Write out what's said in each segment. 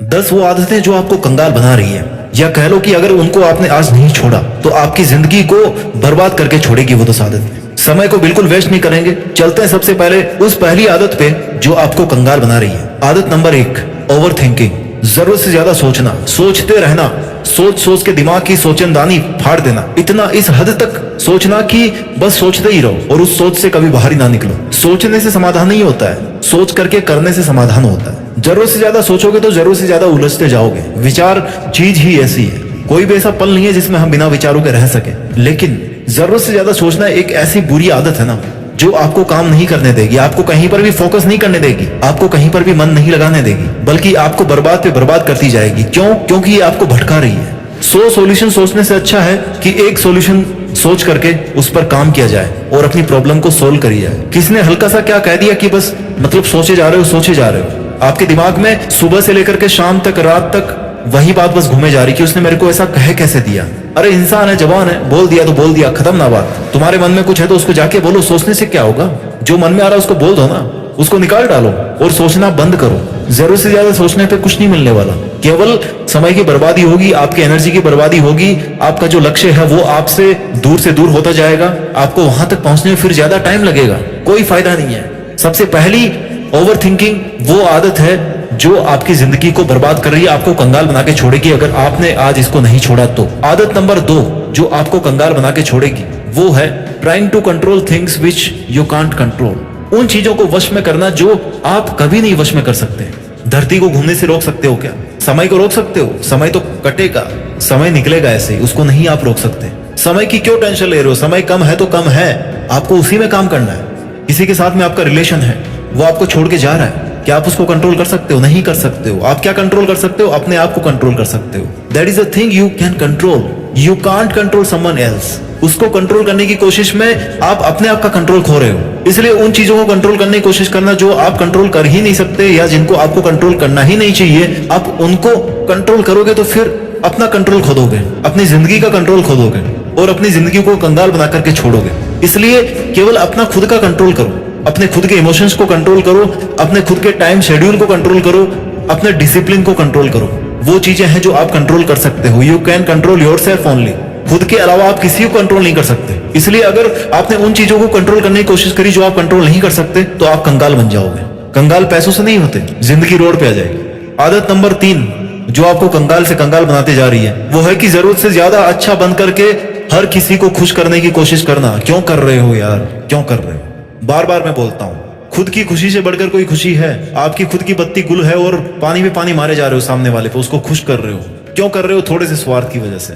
10 वो आदतें जो आपको कंगाल बना रही है, या कह लो कि अगर उनको आपने आज नहीं छोड़ा तो आपकी जिंदगी को बर्बाद करके छोड़ेगी वो 10 आदतें। समय को बिल्कुल वेस्ट नहीं करेंगे। चलते हैं सबसे पहले उस पहली आदत पे जो आपको कंगाल बना रही है। आदत नंबर 1, ओवर थिंकिंग। जरूरत से ज्यादा सोचना, सोचते रहना, सोच सोच के दिमाग की सोचनदानी फाड़ देना। इतना इस हद तक सोचना कि बस सोचते ही रहो और उस सोच से कभी बाहर ही ना निकलो। सोचने से समाधान नहीं होता है, सोच करके करने से समाधान होता है। जरूरत से ज्यादा सोचोगे तो जरूरत से ज्यादा उलझते जाओगे। विचार चीज ही ऐसी है, कोई भी ऐसा पल नहीं है जिसमें हम बिना विचारों के रह सके। लेकिन जरूरत से ज्यादा सोचना एक ऐसी बुरी आदत है ना, जो आपको काम नहीं करने देगी, आपको कहीं पर भी फोकस नहीं करने देगी, आपको कहीं पर भी मन नहीं लगाने देगी, बल्कि आपको बर्बाद पे बर्बाद करती जाएगी। क्यों? क्योंकि ये आपको भटका रही है। 100 सॉल्यूशन सोचने से अच्छा है कि एक सॉल्यूशन सोच करके उस पर काम किया जाए और अपनी प्रॉब्लम को सोल्व करी जाए। किसने हल्का सा क्या कह दिया कि बस मतलब सोचे जा रहे हो, सोचे जा रहे हो। आपके दिमाग में सुबह से लेकर के शाम तक, रात तक वही बात बस घूमे जा रही कि उसने मेरे को ऐसा कह कैसे दिया। अरे इंसान है, जवान है, बोल दिया तो बोल दिया, खत्म ना बात। तुम्हारे मन में कुछ है तो उसको जाके बोलो, सोचने से क्या होगा। जो मन में आ रहा है उसको बोल दो ना, उसको निकाल डालो और सोचना बंद करो। जरूरत से ज्यादा सोचने पे कुछ नहीं मिलने वाला, केवल समय की बर्बादी होगी, आपकी एनर्जी की बर्बादी होगी। आपका जो लक्ष्य है वो आपसे दूर होता जाएगा। आपको वहां तक पहुंचने में फिर ज्यादा टाइम लगेगा, कोई फायदा नहीं है। सबसे पहली ओवर थिंकिंग वो आदत है जो आपकी जिंदगी को बर्बाद कर रही है, आपको कंगाल बना के छोड़ेगी अगर आपने आज इसको नहीं छोड़ा तो। आदत नंबर 2 जो आपको कंगाल बना के छोड़ेगी वो है trying to control things which you can't control. उन चीजों को वश में करना जो आप कभी नहीं वश में कर सकते। धरती को घूमने से रोक सकते हो क्या? समय को रोक सकते हो? समय तो कटेगा, समय निकलेगा ऐसे ही, उसको नहीं आप रोक सकते। समय की क्यों टेंशन ले रहे हो? समय कम है तो कम है, आपको उसी में काम करना है। किसी के साथ में आपका रिलेशन है, वो आपको छोड़ के जा रहा है, क्या आप उसको कंट्रोल कर सकते हो? नहीं कर सकते हो। आप क्या कंट्रोल कर सकते हो? अपने आप को कंट्रोल कर सकते हो। That is a thing you can control. You can't control someone else. उसको कंट्रोल करने की कोशिश में आप अपने आप का कंट्रोल खो रहे हो। इसलिए उन चीजों को कंट्रोल करने की कोशिश करना जो आप कंट्रोल कर ही नहीं सकते या जिनको आपको कंट्रोल करना ही नहीं चाहिए, आप उनको कंट्रोल करोगे तो फिर अपना कंट्रोल खो दोगे, अपनी जिंदगी का कंट्रोल खो दोगे और अपनी जिंदगी को कंगाल बना करके छोड़ोगे। इसलिए केवल अपना खुद का कंट्रोल करो, अपने खुद के इमोशंस को कंट्रोल करो, अपने खुद के टाइम शेड्यूल को कंट्रोल करो, अपने डिसिप्लिन को कंट्रोल करो। वो चीजें हैं जो आप कंट्रोल कर सकते हो। You can control yourself only. खुद के अलावा आप किसी को कंट्रोल नहीं कर सकते। इसलिए अगर आपने उन चीजों को कंट्रोल करने की कोशिश करी जो आप कंट्रोल नहीं कर सकते तो आप कंगाल बन जाओगे। कंगाल पैसों से नहीं होते, जिंदगी रोड पे आ जाएगी। आदत नंबर 3 जो आपको कंगाल से कंगाल बनाते जा रही है वो है कि जरूरत से ज्यादा अच्छा बन करके हर किसी को खुश करने की कोशिश करना। क्यों कर रहे हो यार, क्यों कर रहे हो? बार बार मैं बोलता हूं, खुद की खुशी से बढ़कर कोई खुशी है? आपकी खुद की बत्ती गुल है और पानी में पानी मारे जा रहे हो सामने वाले पे, उसको खुश कर रहे हो। क्यों कर रहे हो? थोड़े से स्वार्थ की वजह से,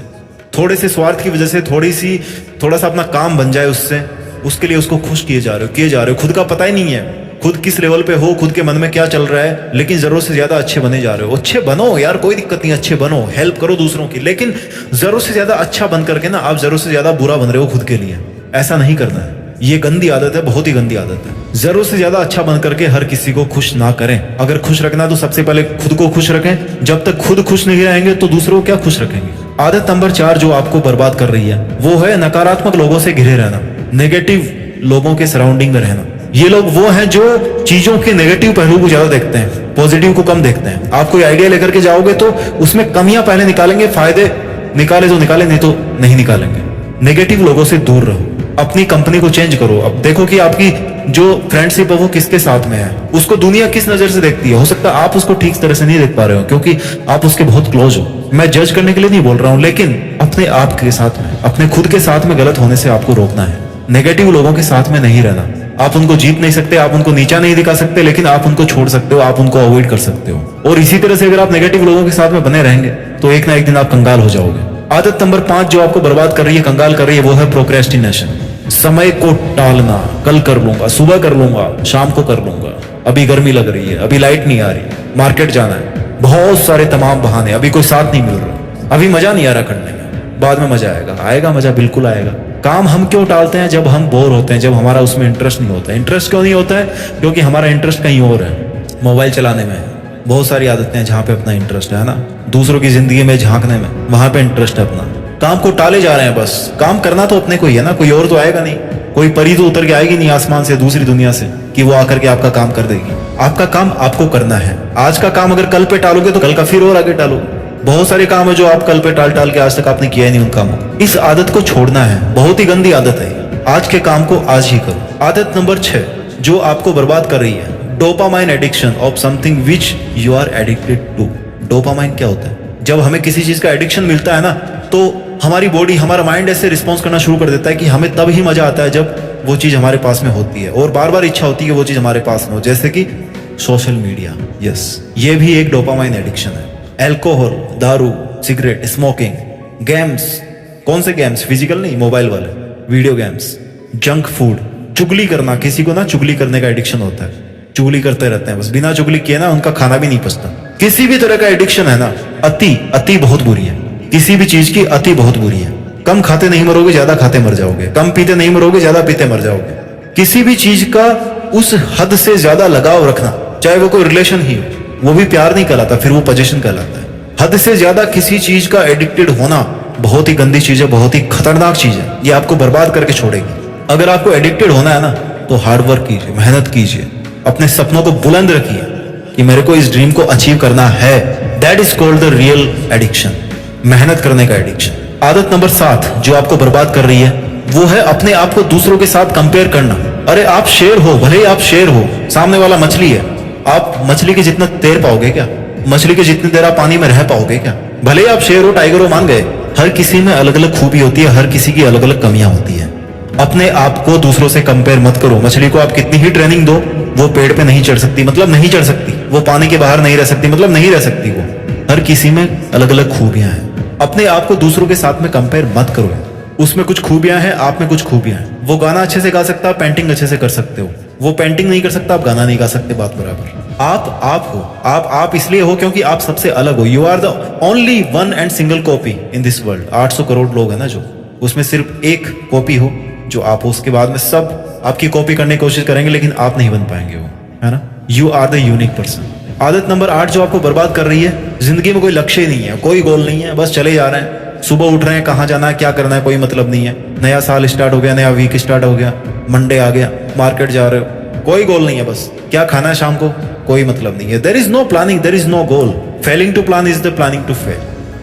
थोड़े से स्वार्थ की वजह से, थोड़ा सा अपना काम बन जाए उससे, उसके लिए उसको खुश किए जा रहे हो। खुद का पता ही नहीं है खुद किस लेवल पे हो, खुद के मन में क्या चल रहा है, लेकिन जरूरत से ज्यादा अच्छे बने जा रहे हो। अच्छे बनो यार, कोई दिक्कत नहीं, अच्छे बनो, हेल्प करो दूसरों की, लेकिन जरूरत से ज्यादा अच्छा बन करके ना आप जरूरत से ज्यादा बुरा बन रहे हो खुद के लिए। ऐसा नहीं करना है, ये गंदी आदत है, बहुत ही गंदी आदत है। जरूरत से ज्यादा अच्छा बन करके हर किसी को खुश ना करें। अगर खुश रखना तो सबसे पहले खुद को खुश रखें। जब तक खुद खुश नहीं रहेंगे तो दूसरों को क्या खुश रखेंगे। आदत नंबर 4 जो आपको बर्बाद कर रही है वो है नकारात्मक लोगों से घिरे रहना, नेगेटिव लोगों के सराउंडिंग में रहना। ये लोग वो हैं जो चीजों के नेगेटिव पहलू को ज्यादा देखते हैं, पॉजिटिव को कम देखते हैं। आप कोई आइडिया लेकर के जाओगे तो उसमें कमियां पहले निकालेंगे, फायदे निकाले तो निकाले, नहीं तो नहीं निकालेंगे। नेगेटिव लोगों से दूर रहो, अपनी कंपनी को चेंज करो। अब देखो कि आपकी जो फ्रेंडशिप है वो किसके साथ में है, उसको दुनिया किस नजर से देखती है। हो सकता है आप उसको ठीक तरह से नहीं देख पा रहे हो क्योंकि आप उसके बहुत क्लोज हो। मैं जज करने के लिए नहीं बोल रहा हूं, लेकिन अपने आप के साथ में, अपने खुद के साथ में गलत होने से आपको रोकना है। नेगेटिव लोगों के साथ में नहीं रहना। आप उनको जीत नहीं सकते, आप उनको नीचा नहीं दिखा सकते, लेकिन आप उनको छोड़ सकते हो, आप उनको अवॉइड कर सकते हो। और इसी तरह से अगर आप नेगेटिव लोगों के साथ में बने रहेंगे तो एक ना एक दिन आप कंगाल हो जाओगे। आदत नंबर 5 जो आपको बर्बाद कर रही है, कंगाल कर रही है, वो है प्रोक्रेस्टिनेशन। समय को टालना, कल कर लूंगा, सुबह कर लूंगा, शाम को कर लूंगा, अभी गर्मी लग रही है, अभी लाइट नहीं आ रही, मार्केट जाना है, बहुत सारे तमाम बहाने, अभी कोई साथ नहीं मिल रहा, अभी मजा नहीं आ रहा करने में, बाद में मजा आएगा। आएगा मजा, बिल्कुल आएगा। काम हम क्यों टालते हैं? जब हम बोर होते हैं, जब हमारा उसमें इंटरेस्ट नहीं होता है। इंटरेस्ट क्यों नहीं होता है? क्योंकि हमारा इंटरेस्ट कहीं और है, मोबाइल चलाने में। बहुत सारी आदतें हैं जहाँ पे अपना इंटरेस्ट है ना, दूसरों की जिंदगी में झांकने में, वहां पे इंटरेस्ट है अपना। काम को टाले जा रहे हैं। बस काम करना तो अपने को ही है ना, कोई और तो आएगा नहीं। कोई परी तो उतर के आएगी नहीं आसमान से, दूसरी दुनिया से, कि वो आकर के आपका काम कर देगी। आपका काम आपको करना है। आज का काम अगर कल पे टालोगे तो कल का फिर और आगे टालोगे। बहुत सारे काम है जो आप कल पे टाल टाल के आज तक आपने किया ही नहीं उन कामों को। इस आदत को छोड़ना है, बहुत ही गंदी आदत है। आज के काम को आज ही करो। आदत नंबर 6 जो आपको बर्बाद कर रही है, dopamine addiction of something which you are addicted to. Dopamine क्या होता है? जब हमें किसी चीज का एडिक्शन मिलता है ना, तो हमारी बॉडी, हमारा माइंड ऐसे रिस्पॉन्स करना शुरू कर देता है कि हमें तब ही मजा आता है जब वो चीज हमारे पास में होती है, और बार बार इच्छा होती है कि वो चीज हमारे पास में हो, जैसे कि सोशल मीडिया। यस, ये भी एक डोपामाइन एडिक्शन है। अल्कोहल, दारू, सिगरेट, स्मोकिंग, गेम्स। कौन से गेम्स? फिजिकल नहीं, मोबाइल वाले, वीडियो गेम्स, जंक फूड, चुगली करना। किसी को ना चुगली करने का एडिक्शन होता है, चुगली करते रहते हैं बस, बिना चुगली किए ना उनका खाना भी नहीं पचता। किसी भी तरह का एडिक्शन है ना, अति बहुत बुरी है। किसी भी चीज की अति बहुत बुरी है। कम खाते नहीं मरोगे, ज्यादा खाते मर जाओगे। कम पीते नहीं मरोगे, ज्यादा पीते मर जाओगे। किसी भी चीज का उस हद से ज्यादा लगाव रखना, चाहे वो कोई रिलेशन ही हो, वो भी प्यार नहीं कहलाता, फिर वो पोजीशन कहलाता है। हद से ज्यादा किसी चीज का एडिक्टेड होना बहुत ही गंदी चीज है, बहुत ही खतरनाक चीज है। ये आपको बर्बाद करके छोड़ेगी। अगर आपको एडिक्टेड होना है ना, तो हार्डवर्क कीजिए, मेहनत कीजिए, अपने सपनों को बुलंद रखिए कि मेरे को इस ड्रीम को अचीव करना है। That is called the real addiction, मेहनत करने का एडिक्शन। आदत नंबर 7 जो आपको बर्बाद कर रही है, वो है अपने आप को दूसरों के साथ कंपेयर करना। अरे आप शेर हो, भले ही आप शेर हो, सामने वाला मछली है। आप मछली के जितना तैर पाओगे क्या? मछली के जितनी देर आप पानी में रह पाओगे क्या? भले ही आप शेर हो, टाइगर हो, मान गए। हर किसी में अलग अलग खूबी होती है, हर किसी की अलग अलग कमियां होती है। अपने आप को दूसरों से कंपेयर मत करो। मछली को आप कितनी ही ट्रेनिंग दो, वो पेड़ पे नहीं चढ़ सकती, मतलब नहीं चढ़ सकती। वो पानी के बाहर नहीं रह सकती, मतलब नहीं रह सकती। वो हर किसी में अलग अलग खूबियां हैं। अपने आप को दूसरों के साथ में कंपेयर मत करो। उसमें कुछ खूबियां हैं, आप में कुछ खूबियां हैं। वो गाना अच्छे से गा सकता है, पेंटिंग अच्छे से कर सकते हो। वो पेंटिंग नहीं कर सकता, आप गाना नहीं गा सकते, बात बराबर। आप हो, आप इसलिए हो क्योंकि आप सबसे अलग हो। You are the only one and single copy in this world. 800 crore लोग हैं ना, जो उसमें सिर्फ एक कॉपी हो जो आप हो। उसके बाद में सब आपकी कॉपी करने की कोशिश करेंगे, लेकिन आप नहीं बन पाएंगे वो, है ना। You are the unique person. आदत नंबर 8 जो आपको बर्बाद कर रही है, जिंदगी में कोई लक्ष्य ही नहीं है, कोई गोल नहीं है, बस चले जा रहे हैं। सुबह उठ रहे हैं, कहाँ जाना है, क्या करना है, कोई मतलब नहीं है। नया साल स्टार्ट हो गया, नया वीक स्टार्ट हो गया, मंडे आ गया, मार्केट जा रहे हो, कोई गोल नहीं है। बस क्या खाना है शाम को, कोई मतलब नहीं है। There is no planning, there is no goal. Failing to plan is the planning to fail.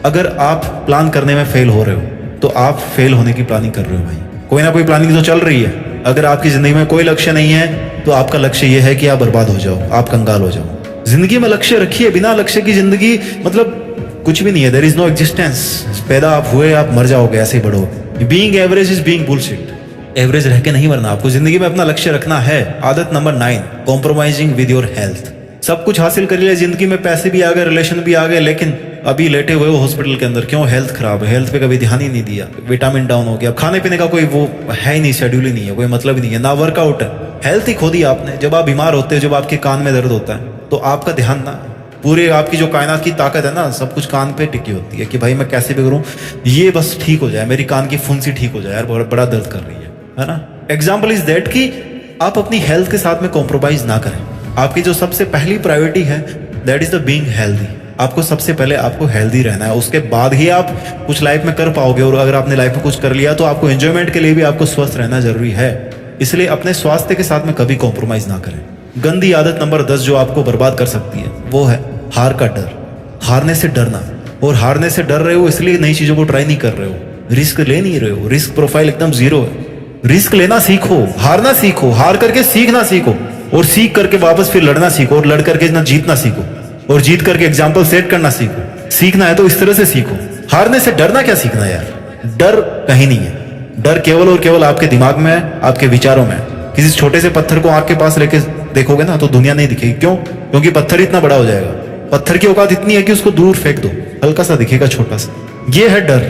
अगर आप प्लान करने में फेल हो रहे हो, तो आप फेल होने की प्लानिंग कर रहे हो भाई। कोई ना कोई प्लानिंग तो चल रही है। अगर आपकी जिंदगी में कोई लक्ष्य नहीं है, तो आपका लक्ष्य यह है कि आप बर्बाद हो जाओ, आप कंगाल हो जाओ। जिंदगी में लक्ष्य रखिए। बिना लक्ष्य की जिंदगी मतलब कुछ भी नहीं है। There is no existence. पैदा आप हुए, आप मर जाओगे, ऐसे ही बढ़ोगे। Being average is being bullshit. Average रह के नहीं मरना, आपको जिंदगी में अपना लक्ष्य रखना है। आदत number 9 compromising with your health. सब कुछ हासिल कर लिया जिंदगी में, पैसे भी आ गए, रिलेशन भी आ गए, लेकिन अभी लेटे हुए हो हॉस्पिटल के अंदर। क्यों? हेल्थ खराब है। हेल्थ पे कभी ध्यान ही नहीं दिया, विटामिन डाउन हो गया, खाने पीने का कोई वो है ही नहीं, शेड्यूल ही नहीं है, कोई मतलब ही नहीं है, ना वर्कआउट है। हेल्थ ही खो दी आपने। जब आप बीमार होते हो, जब आपके कान में दर्द होता है, तो आपका ध्यान ना, पूरे आपकी जो कायनात की ताकत है ना, सब कुछ कान पे टिकी होती है कि भाई मैं कैसे भी करूं, ये बस ठीक हो जाए, मेरी कान की फुंसी ठीक हो जाए, यार बहुत बड़ा दर्द कर रही है ना। एग्जाम्पल इज दैट कि आप अपनी हेल्थ के साथ में कॉम्प्रोमाइज ना करें। आपकी जो सबसे पहली प्रायोरिटी है, that is the being healthy. आपको सबसे पहले आपको हेल्दी रहना है, उसके बाद ही आप कुछ लाइफ में कर पाओगे। और अगर आपने लाइफ में कुछ कर लिया, तो आपको एंजॉयमेंट के लिए भी आपको स्वस्थ रहना जरूरी है। इसलिए अपने स्वास्थ्य के साथ में कभी कॉम्प्रोमाइज ना करें। गंदी आदत नंबर 10 जो आपको बर्बाद कर सकती है, वो है हार का डर। हारने से डरना, और हारने से डर रहे हो इसलिए नई चीजों को ट्राई नहीं कर रहे हो, रिस्क ले नहीं रहे हो, रिस्क प्रोफाइल एकदम जीरो है। रिस्क लेना सीखो, हारना सीखो, हार करके सीखना सीखो, और सीख करके वापस फिर लड़ना सीखो, और लड़ करके ना जीतना सीखो, और जीत करके एग्जाम्पल सेट करना सीखो। सीखना है तो इस तरह से सीखो। हारने से डरना क्या सीखना यार? डर कहीं नहीं है। डर केवल और केवल आपके दिमाग में है, आपके विचारों में है। किसी छोटे से पत्थर को आग के पास लेके देखोगे ना, तो दुनिया नहीं दिखेगी। क्यों? क्योंकि पत्थर इतना बड़ा हो जाएगा। पत्थर की औकात इतनी है कि उसको दूर फेंक दो, हल्का सा दिखेगा, छोटा सा। ये है डर।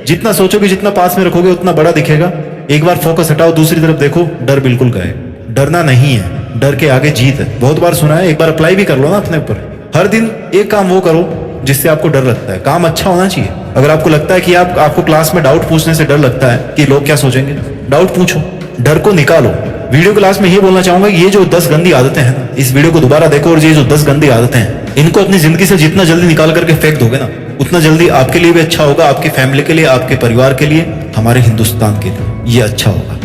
जितना सोचोगे, जितना पास में रखोगे, उतना बड़ा दिखेगा। एक बार फोकस हटाओ, दूसरी तरफ देखो, डर बिल्कुल गायब। डरना नहीं है, डर के आगे जीत है। बहुत बार सुना है, एक बार अप्लाई भी कर लो ना अपने ऊपर। हर दिन एक काम वो करो जिससे आपको डर लगता है। काम अच्छा होना चाहिए। अगर आपको लगता है कि आपको क्लास में डाउट पूछने से डर लगता है कि लोग क्या सोचेंगे, डाउट पूछो, डर को निकालो। वीडियो क्लास में ये बोलना चाहूंगा, ये जो 10 गंदी आदतें हैं ना, इस वीडियो को दोबारा देखो, और ये जो 10 गंदी आदतें हैं, इनको अपनी जिंदगी से जितना जल्दी निकाल करके फेंक दोगे ना, उतना जल्दी आपके लिए भी अच्छा होगा, आपकी फैमिली के लिए, आपके परिवार के लिए, हमारे हिंदुस्तान के लिए ये अच्छा होगा।